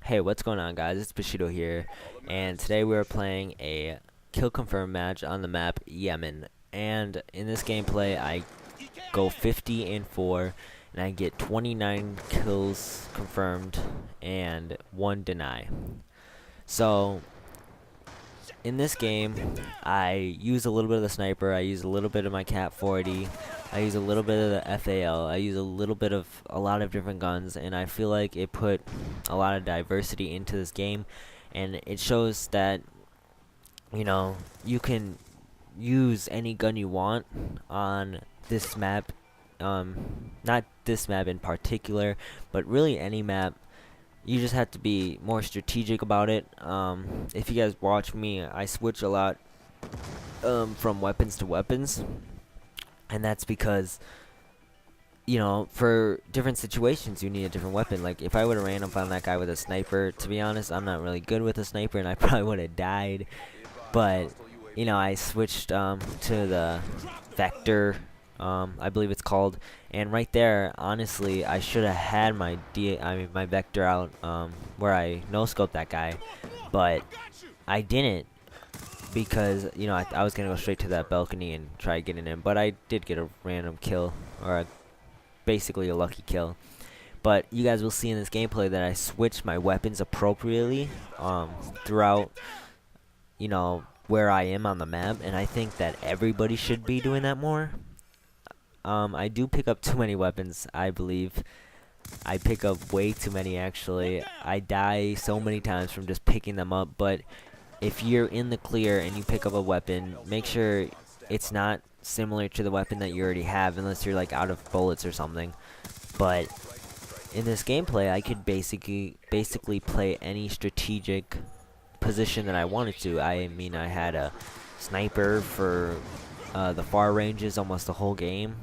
Hey, what's going on, guys? It's Bushido here, and today we are playing a kill confirm match on the map Yemen. And in this gameplay, I go 50 and 4, and I get 29 kills confirmed and 1 deny. So in this game, I use a little bit of the sniper, I use a little bit of my Cat 40, I use a little bit of the FAL, I use a little bit of a lot of different guns, and I feel like it put a lot of diversity into this game, and it shows that, you can use any gun you want on this map. Not this map in particular, but really any map. You just have to be more strategic about it. If you guys watch me, I switch a lot from weapons to weapons, and that's because for different situations you need a different weapon. Like if I would have ran up on that guy with a sniper, to be honest, I'm not really good with a sniper, and I probably would have died. But I switched to the Vector, I believe it's called, and right there, honestly, I should have had my Vector out, where I no scoped that guy, but I didn't, because I was gonna go straight to that balcony and try getting in, but I did get a random kill, or basically a lucky kill. But you guys will see in this gameplay that I switched my weapons appropriately throughout where I am on the map, and I think that everybody should be doing that more. I do pick up too many weapons, I believe. I pick up way too many, actually. I die so many times from just picking them up, but if you're in the clear and you pick up a weapon, make sure it's not similar to the weapon that you already have, unless you're like out of bullets or something. But in this gameplay, I could basically play any strategic position that I wanted to. I mean, I had a sniper for the far ranges almost the whole game,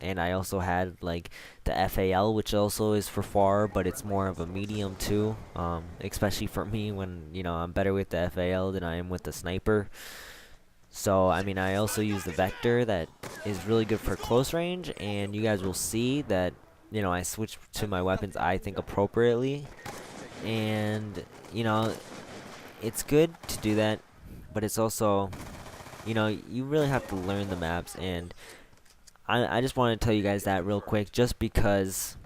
and I also had like the FAL, which also is for far, but it's more of a medium too, especially for me when I'm better with the FAL than I am with the sniper. So I mean, I also use the Vector, that is really good for close range, and you guys will see that I switch to my weapons, I think, appropriately, and it's good to do that, but it's also, you really have to learn the maps, and I just want to tell you guys that real quick, just because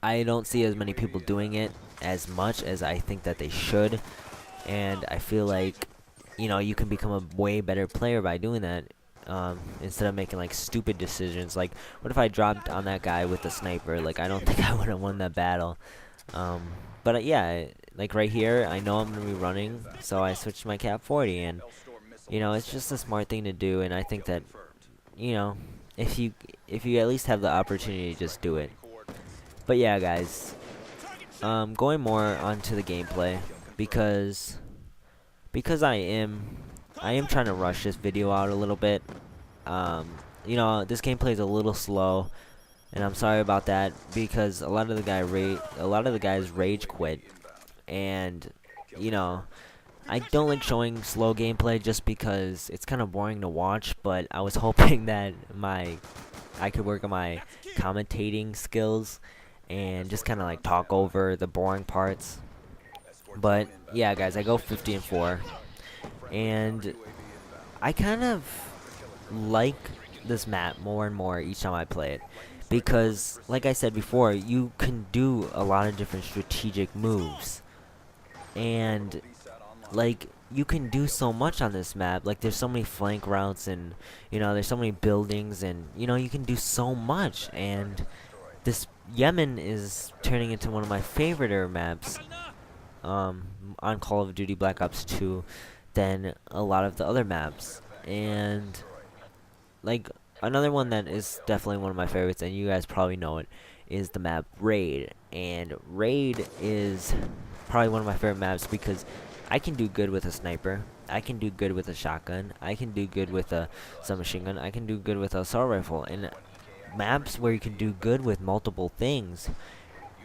I don't see as many people doing it as much as I think that they should, and I feel like, you can become a way better player by doing that, instead of making like stupid decisions. Like, what if I dropped on that guy with the sniper? Like, I don't think I would have won that battle. But yeah, like right here, I know I'm gonna be running, so I switched to my Cat 40, and it's just a smart thing to do, and I think that if you at least have the opportunity, just do it. But yeah, guys, going more onto the gameplay, because I am trying to rush this video out a little bit. This gameplay is a little slow, and I'm sorry about that, because a lot of the guys rage quit, and I don't like showing slow gameplay just because it's kind of boring to watch. But I was hoping that I could work on my commentating skills and just kind of like talk over the boring parts. But yeah, guys, I go 50 and 4, and I kind of like this map more and more each time I play it, because like I said before, you can do a lot of different strategic moves, and like you can do so much on this map. Like, there's so many flank routes, and there's so many buildings, and you can do so much. And this Yemen is turning into one of my favorite maps on Call of Duty Black Ops 2 than a lot of the other maps. And like, another one that is definitely one of my favorites, and you guys probably know it, is the map Raid. And Raid is probably one of my favorite maps because I can do good with a sniper, I can do good with a shotgun, I can do good with a submachine gun, I can do good with a assault rifle. And maps where you can do good with multiple things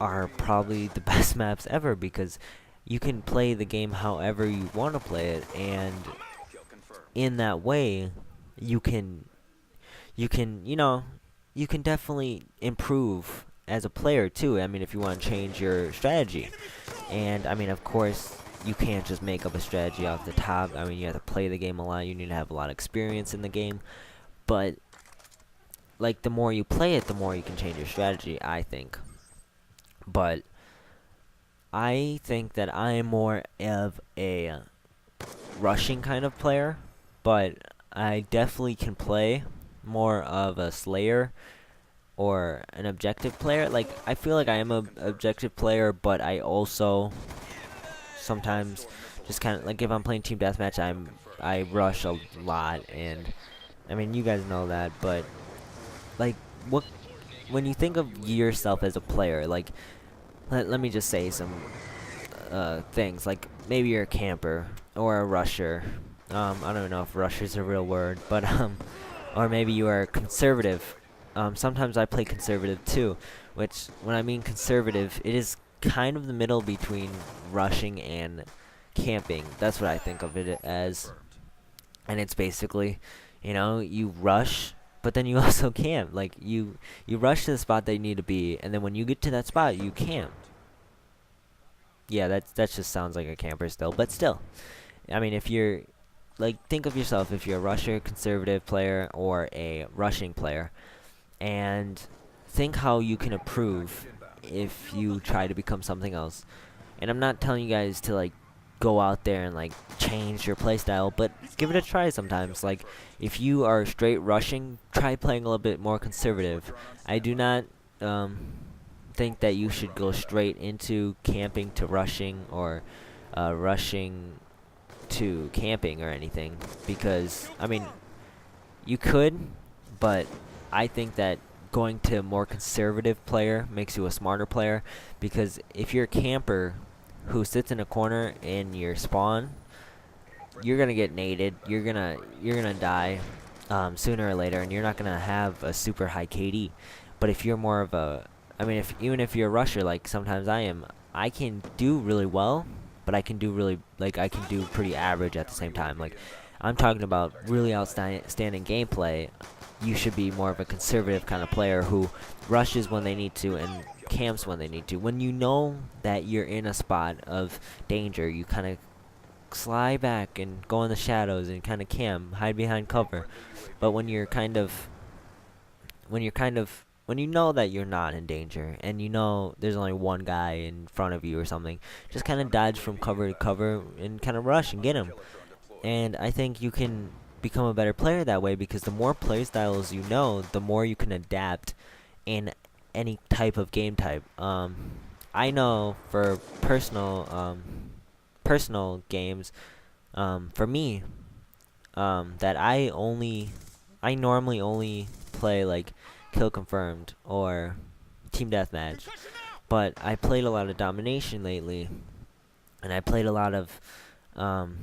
are probably the best maps ever, because you can play the game however you want to play it, and in that way you can definitely improve as a player too. I mean, if you want to change your strategy, and I mean, of course, you can't just make up a strategy off the top. I mean, you have to play the game a lot. You need to have a lot of experience in the game, but like the more you play it, the more you can change your strategy, I think. But I think that I am more of a rushing kind of player, but I definitely can play more of a slayer or an objective player. Like, I feel like I am a objective player, but I also sometimes just kind of like, if I'm playing team deathmatch, I rush a lot, and I mean, you guys know that. But like, what when you think of yourself as a player, like, let me just say some things, like maybe you're a camper or a rusher. I don't even know if rusher is a real word, but or maybe you are conservative. Sometimes I play conservative too, which, when I mean conservative, it is kind of the middle between rushing and camping. That's what I think of it as. And it's basically, you rush, but then you also camp. Like, you rush to the spot that you need to be, and then when you get to that spot, you camp. Yeah, that just sounds like a camper still, but still. I mean, if you're, like, think of yourself, if you're a rusher, conservative player, or a rushing player, and think how you can improve if you try to become something else. And I'm not telling you guys to, like, go out there and, like, change your playstyle, but give it a try sometimes. Like, if you are straight rushing, try playing a little bit more conservative. I do not think that you should go straight into camping to rushing, or rushing to camping or anything, because, I mean, you could, but I think that going to a more conservative player makes you a smarter player, because if you're a camper who sits in a corner in your spawn, you're gonna get naded. You're gonna die sooner or later, and you're not gonna have a super high KD. But if you're more of a, I mean, even if you're a rusher, like sometimes I can do really well, but I can do pretty average at the same time. Like, I'm talking about really outstanding gameplay. You should be more of a conservative kind of player who rushes when they need to and camps when they need to. When you know that you're in a spot of danger, you kind of slide back and go in the shadows and kind of camp, hide behind cover. But when you know that you're not in danger, and you know there's only one guy in front of you or something, just kind of dodge from cover to cover and kind of rush and get him. And I think you can become a better player that way, because the more play styles you know, the more you can adapt in any type of game type. I know for personal games, for me, that I normally only play like kill confirmed or team deathmatch, but I played a lot of domination lately, and I played a lot of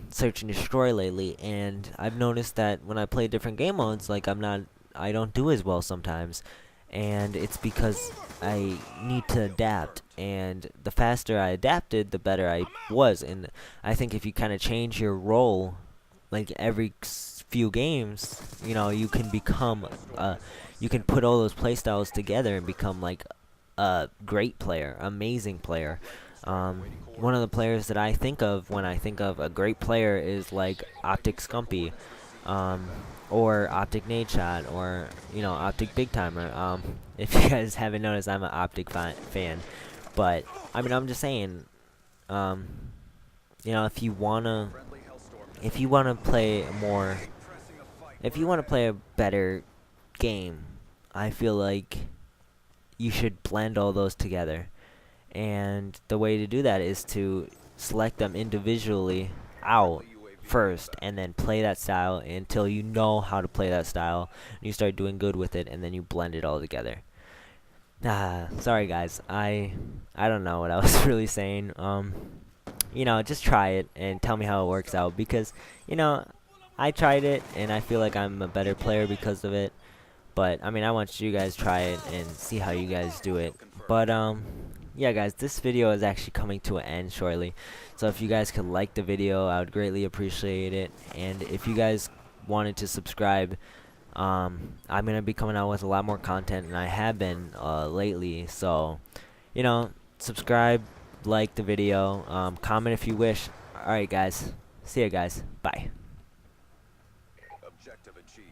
search and destroy lately, and I've noticed that when I play different game modes, like, I don't do as well sometimes, and it's because I need to adapt, and the faster I adapted, the better I was. And I think if you kind of change your role, like, every few games, you can become you can put all those playstyles together and become like a great player, amazing player. One of the players that I think of when I think of a great player is like Optic Scumpy, or Optic Nadeshot, or Optic Big Timer. If you guys haven't noticed, I'm an Optic fan, but I mean, I'm just saying, if you wanna play a better game, I feel like you should blend all those together. And the way to do that is to select them individually out first, and then play that style until you know how to play that style, and you start doing good with it, and then you blend it all together. Sorry guys, I don't know what I was really saying. Just try it and tell me how it works out, because I tried it and I feel like I'm a better player because of it. But I mean, I want you guys to try it and see how you guys do it. But yeah guys, this video is actually coming to an end shortly, so if you guys could like the video, I would greatly appreciate it. And if you guys wanted to subscribe, I'm gonna be coming out with a lot more content, and I have been lately. So, you know, subscribe, like the video, comment if you wish. All right, guys. See ya, guys. Bye. Objective achieved.